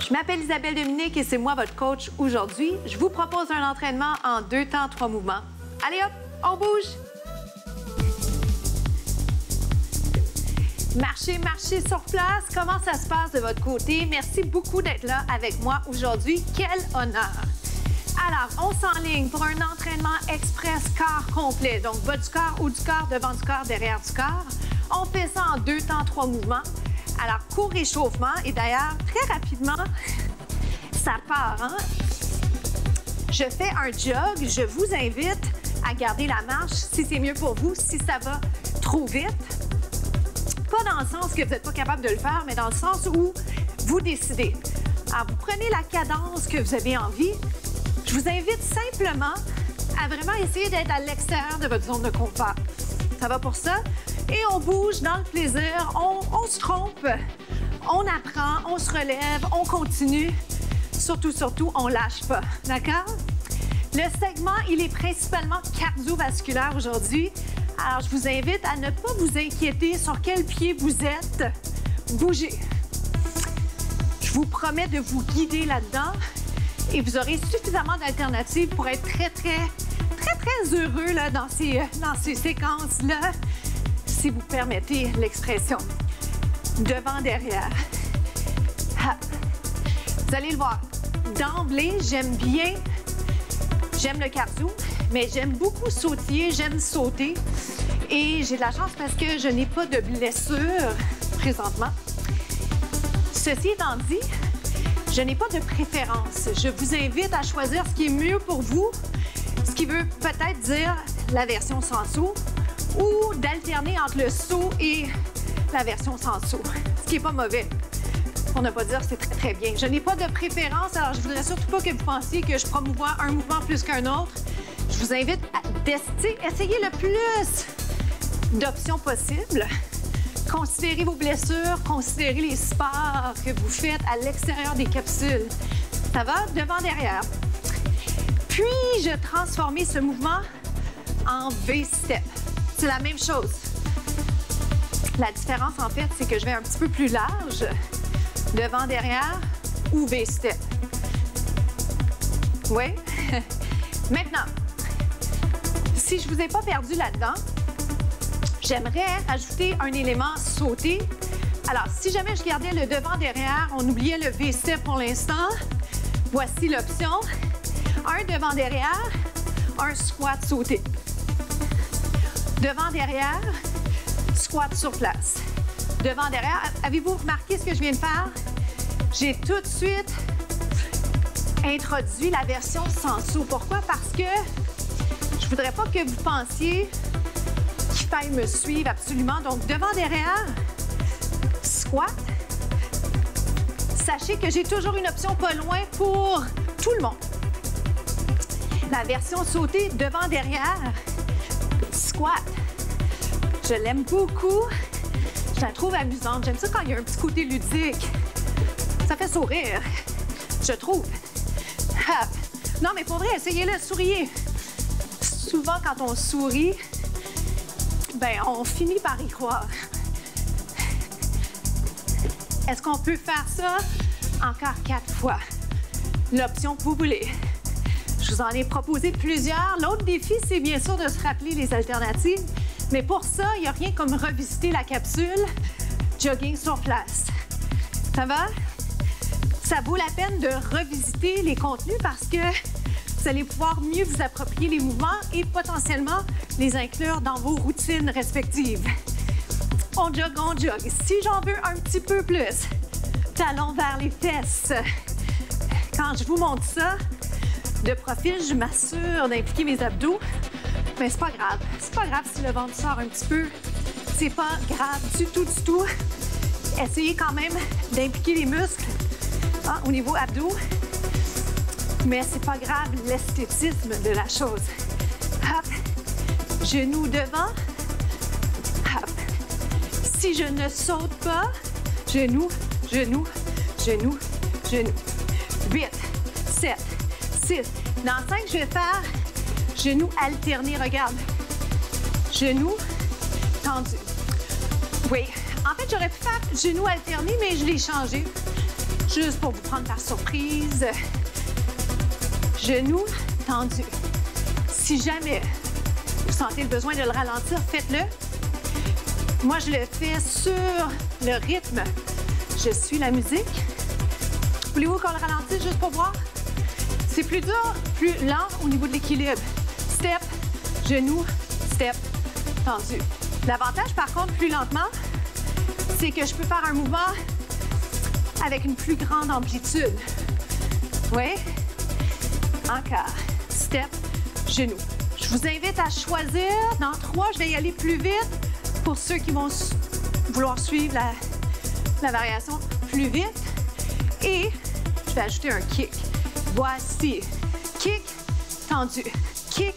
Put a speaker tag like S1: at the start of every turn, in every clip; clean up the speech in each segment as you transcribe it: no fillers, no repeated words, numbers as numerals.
S1: Je m'appelle Isabelle Dominique et c'est moi votre coach aujourd'hui. Je vous propose un entraînement en 2 temps, 3 mouvements. Allez hop, on bouge! Marchez, marchez sur place. Comment ça se passe de votre côté? Merci beaucoup d'être là avec moi aujourd'hui. Quel honneur! Alors, on s'enligne pour un entraînement express corps complet. Donc, bas du corps, haut du corps, devant du corps, derrière du corps. On fait ça en 2 temps, 3 mouvements. Alors, court échauffement. Et d'ailleurs, très rapidement, ça part. Hein? Je fais un jog. Je vous invite à garder la marche si c'est mieux pour vous, si ça va trop vite. Pas dans le sens que vous n'êtes pas capable de le faire, mais dans le sens où vous décidez. Alors, vous prenez la cadence que vous avez envie. Je vous invite simplement à vraiment essayer d'être à l'extérieur de votre zone de confort. Ça va pour ça? Et on bouge dans le plaisir, on se trompe, on apprend, on se relève, on continue. Surtout, on lâche pas. D'accord? Le segment, il est principalement cardiovasculaire aujourd'hui. Alors, je vous invite à ne pas vous inquiéter sur quel pied vous êtes. Bougez. Je vous promets de vous guider là-dedans et vous aurez suffisamment d'alternatives pour être très heureux là, dans ces séquences-là, si vous permettez l'expression. Devant, derrière. Ha. Vous allez le voir. D'emblée, j'aime le cardio, mais j'aime beaucoup sautiller, j'aime sauter. Et j'ai de la chance parce que je n'ai pas de blessure présentement. Ceci étant dit, je n'ai pas de préférence. Je vous invite à choisir ce qui est mieux pour vous, ce qui veut peut-être dire la version sans saut ou d'alterner entre le saut et la version sans saut, ce qui n'est pas mauvais. Pour ne pas dire que c'est très bien. Je n'ai pas de préférence, alors je ne voudrais surtout pas que vous pensiez que je promouvois un mouvement plus qu'un autre. Je vous invite à essayer le plus d'options possibles. Considérez vos blessures, considérez les sports que vous faites à l'extérieur des capsules. Ça va? Devant, derrière. Puis-je transformer ce mouvement en V-step? C'est la même chose. La différence, en fait, c'est que je vais un petit peu plus large. Devant, derrière ou V-step. Oui? Maintenant, si je ne vous ai pas perdu là-dedans, j'aimerais ajouter un élément sauté. Alors, si jamais je gardais le devant-derrière, on oubliait le V-step pour l'instant. Voici l'option. Un devant-derrière, un squat sauté. Devant-derrière, squat sur place. Devant-derrière, avez-vous remarqué ce que je viens de faire? J'ai tout de suite introduit la version sans saut. Pourquoi? Parce que je ne voudrais pas que vous pensiez qu'il faille me suivre absolument. Donc, devant-derrière, squat. Sachez que j'ai toujours une option pas loin pour tout le monde. La version sautée devant-derrière, squat. Je l'aime beaucoup. Je la trouve amusante. J'aime ça quand il y a un petit côté ludique. Ça fait sourire, je trouve. Hop. Non, mais pour vrai, essayez-le, souriez. Souvent, quand on sourit, ben, on finit par y croire. Est-ce qu'on peut faire ça encore 4 fois? L'option que vous voulez. Je vous en ai proposé plusieurs. L'autre défi, c'est bien sûr de se rappeler les alternatives. Mais pour ça, il n'y a rien comme revisiter la capsule jogging sur place. Ça va? Ça vaut la peine de revisiter les contenus parce que vous allez pouvoir mieux vous approprier les mouvements et potentiellement les inclure dans vos routines respectives. On jogue. Si j'en veux un petit peu plus, talons vers les fesses. Quand je vous montre ça, de profil, je m'assure d'impliquer mes abdos. Mais c'est pas grave. C'est pas grave si le ventre sort un petit peu. C'est pas grave du tout. Essayez quand même d'impliquer les muscles au niveau abdos. Mais c'est pas grave l'esthétisme de la chose. Hop. Genoux devant. Hop. Si je ne saute pas, genoux. 8, 7, 6. Dans 5, je vais faire genoux alternés. Regarde. Genoux tendus. Oui. En fait, j'aurais pu faire genoux alternés, mais je l'ai changé. Juste pour vous prendre par surprise. Genoux tendus. Si jamais vous sentez le besoin de le ralentir, faites-le. Moi, je le fais sur le rythme. Je suis la musique. Voulez-vous qu'on le ralentisse juste pour voir? C'est plus dur, plus lent au niveau de l'équilibre. Step, genou, step, tendu. L'avantage, par contre, plus lentement, c'est que je peux faire un mouvement avec une plus grande amplitude. Oui? Encore. Step, genou. Je vous invite à choisir. Dans 3, je vais y aller plus vite pour ceux qui vont vouloir suivre la variation plus vite. Et je vais ajouter un kick. Voici. Kick, tendu. Kick.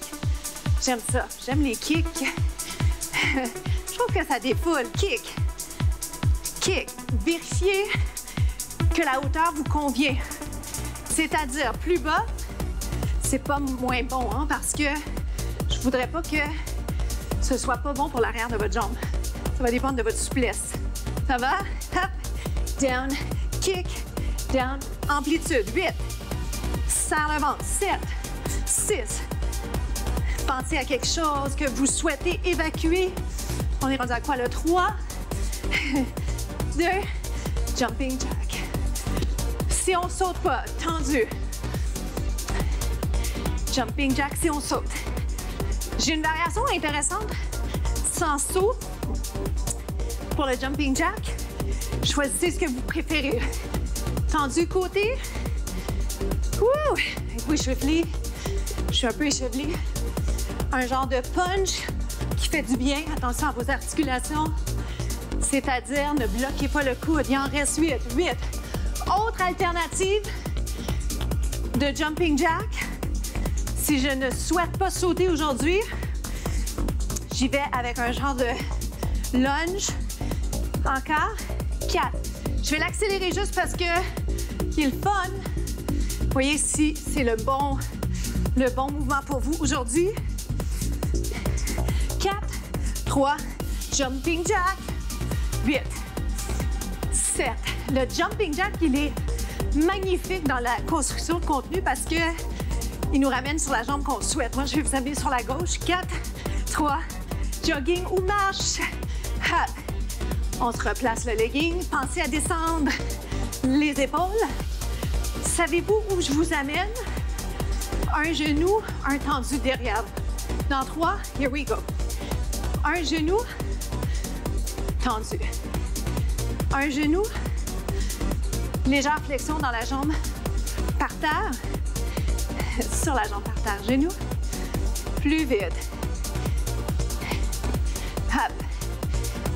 S1: J'aime ça. J'aime les kicks. Je trouve que ça défoule. Kick. Kick. Vérifiez que la hauteur vous convient. C'est-à-dire, plus bas, c'est pas moins bon, hein, parce que je voudrais pas que ce soit pas bon pour l'arrière de votre jambe. Ça va dépendre de votre souplesse. Ça va? Hop, down, kick, down, amplitude. 8. Serre le ventre. 7, 6. Pensez à quelque chose que vous souhaitez évacuer. On est rendu à quoi, le 3? 2. Jumping jack. Si on saute pas, tendu. Jumping jack si on saute. J'ai une variation intéressante sans saut. Pour le jumping jack, choisissez ce que vous préférez. Tendu côté. Ouh! Êtes-vous échevelé? Je suis un peu échevelée. Un genre de punch qui fait du bien. Attention à vos articulations. C'est-à-dire, ne bloquez pas le coude. Il en reste 8. 8. Autre alternative de jumping jack. Si je ne souhaite pas sauter aujourd'hui, j'y vais avec un genre de lunge. Encore. 4. Je vais l'accélérer juste parce que il est le fun. Voyez si c'est le bon mouvement pour vous aujourd'hui. 4, 3, jumping jack. 8, 7. Le jumping jack, il est magnifique dans la construction de contenu parce que il nous ramène sur la jambe qu'on souhaite. Moi, je vais vous amener sur la gauche. 4, 3, jogging ou marche. Hop. On se replace le legging. Pensez à descendre les épaules. Savez-vous où je vous amène? Un genou, un tendu derrière. Dans 3, here we go. Un genou, tendu. Un genou, légère flexion dans la jambe par terre. Sur la jambe par terre. Genou, plus vite. Hop.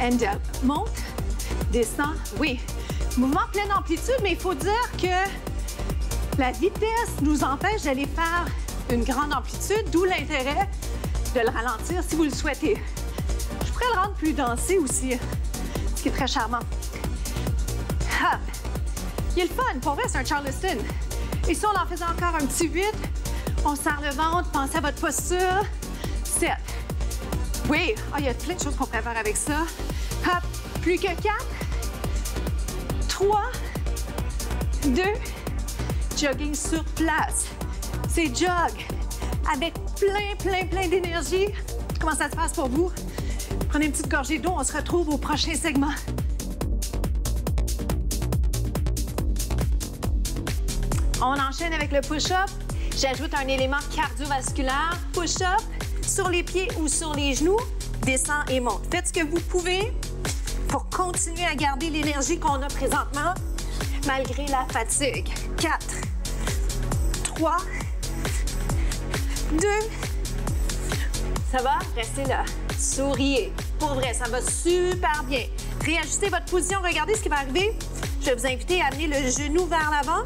S1: And up. Monte, descend. Oui. Mouvement pleine amplitude, mais il faut dire que la vitesse nous empêche d'aller faire une grande amplitude, d'où l'intérêt de le ralentir si vous le souhaitez. Je pourrais le rendre plus dansé aussi, ce qui est très charmant. Hop. Il est le fun. Pour vrai, c'est un Charleston. Et si on en faisait encore un petit 8, on serre le ventre, pensez à votre posture. 7. Oui, il y a plein de choses qu'on pourrait faire avec ça. Hop, plus que 4. 3, 2, jogging sur place. C'est jog avec plein d'énergie. Comment ça se passe pour vous? Prenez une petite gorgée d'eau, on se retrouve au prochain segment. On enchaîne avec le push-up. J'ajoute un élément cardiovasculaire. Push-up sur les pieds ou sur les genoux. Descend et monte. Faites ce que vous pouvez pour continuer à garder l'énergie qu'on a présentement malgré la fatigue. 4, 3, 2. Ça va? Restez là. Souriez. Pour vrai, ça va super bien. Réajustez votre position. Regardez ce qui va arriver. Je vais vous inviter à amener le genou vers l'avant.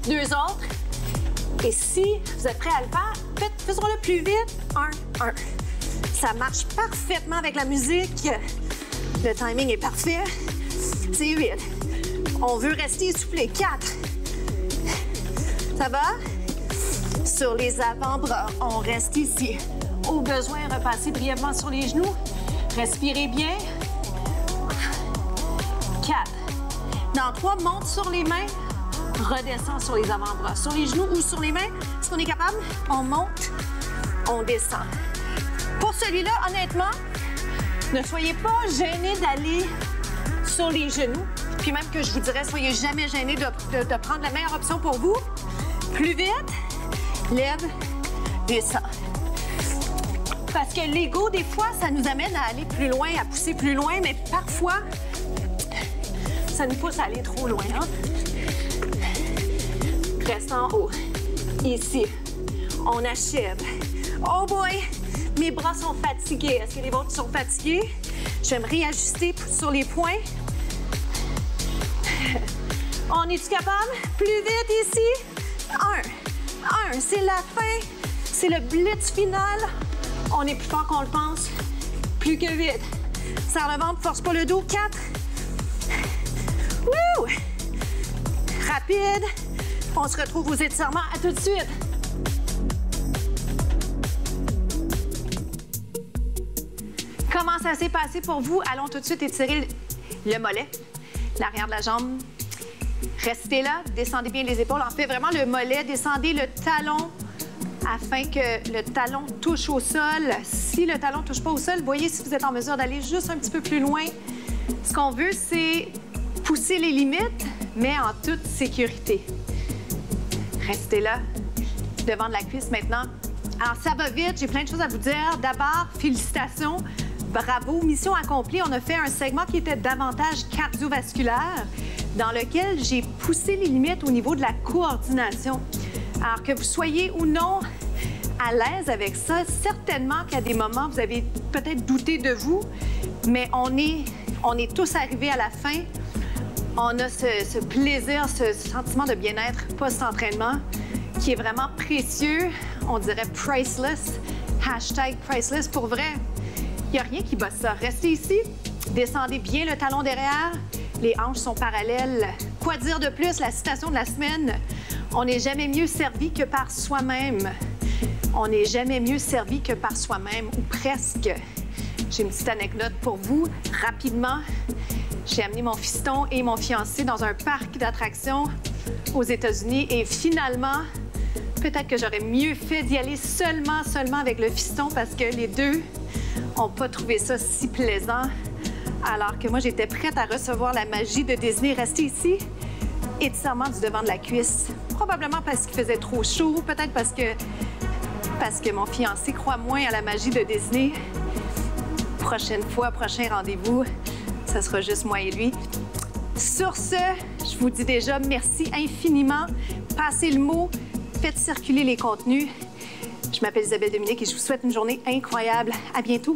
S1: 2 autres. Et si vous êtes prêts à le faire, faisons-le plus vite. 1, 1. Ça marche parfaitement avec la musique. Le timing est parfait. C'est 8. On veut rester essoufflé. 4. Ça va? Sur les avant-bras, on reste ici. Au besoin, repassez brièvement sur les genoux. Respirez bien. 4. Dans 3, monte sur les mains, redescend sur les avant-bras. Sur les genoux ou sur les mains, est-ce qu'on est capable? On monte, on descend. Pour celui-là, honnêtement, ne soyez pas gênés d'aller sur les genoux. Puis même que je vous dirais, soyez jamais gênés de prendre la meilleure option pour vous. Plus vite, lève, descend. Parce que l'ego, des fois, ça nous amène à aller plus loin, à pousser plus loin, mais parfois, ça nous pousse à aller trop loin. Hein? Reste en haut. Ici, on achève. Oh boy! Mes bras sont fatigués. Est-ce que les vôtres sont fatigués? Je vais me réajuster sur les poings. On est-tu capable? Plus vite ici. 1. C'est la fin. C'est le blitz final. On est plus fort qu'on le pense. Plus que vite. Serre le ventre, force pas le dos. 4. Wouh! Rapide. On se retrouve aux étirements. À tout de suite. Comment ça s'est passé pour vous? Allons tout de suite étirer le mollet, l'arrière de la jambe. Restez là, descendez bien les épaules. En fait, vraiment le mollet, descendez le talon afin que le talon touche au sol. Si le talon ne touche pas au sol, voyez si vous êtes en mesure d'aller juste un petit peu plus loin. Ce qu'on veut, c'est pousser les limites, mais en toute sécurité. Restez là, devant de la cuisse maintenant. Alors, ça va vite, j'ai plein de choses à vous dire. D'abord, félicitations. Bravo, mission accomplie. On a fait un segment qui était davantage cardiovasculaire, dans lequel j'ai poussé les limites au niveau de la coordination. Alors que vous soyez ou non à l'aise avec ça, certainement qu'à des moments, vous avez peut-être douté de vous, mais on est tous arrivés à la fin. On a ce plaisir, ce sentiment de bien-être post-entraînement qui est vraiment précieux. On dirait priceless. #priceless pour vrai. Il n'y a rien qui bat ça. Restez ici, descendez bien le talon derrière, les hanches sont parallèles. Quoi dire de plus? La citation de la semaine, on n'est jamais mieux servi que par soi-même. On n'est jamais mieux servi que par soi-même, ou presque. J'ai une petite anecdote pour vous, rapidement. J'ai amené mon fiston et mon fiancé dans un parc d'attractions aux États-Unis et finalement, peut-être que j'aurais mieux fait d'y aller seulement avec le fiston parce que les deux n'ont pas trouvé ça si plaisant. Alors que moi, j'étais prête à recevoir la magie de Disney. Rester ici, étirement du devant de la cuisse. Probablement parce qu'il faisait trop chaud, peut-être parce que mon fiancé croit moins à la magie de Disney. Prochaine fois, prochain rendez-vous, ça sera juste moi et lui. Sur ce, je vous dis déjà merci infiniment. Passez le mot, faites circuler les contenus. Je m'appelle Isabelle Dominique et je vous souhaite une journée incroyable. À bientôt.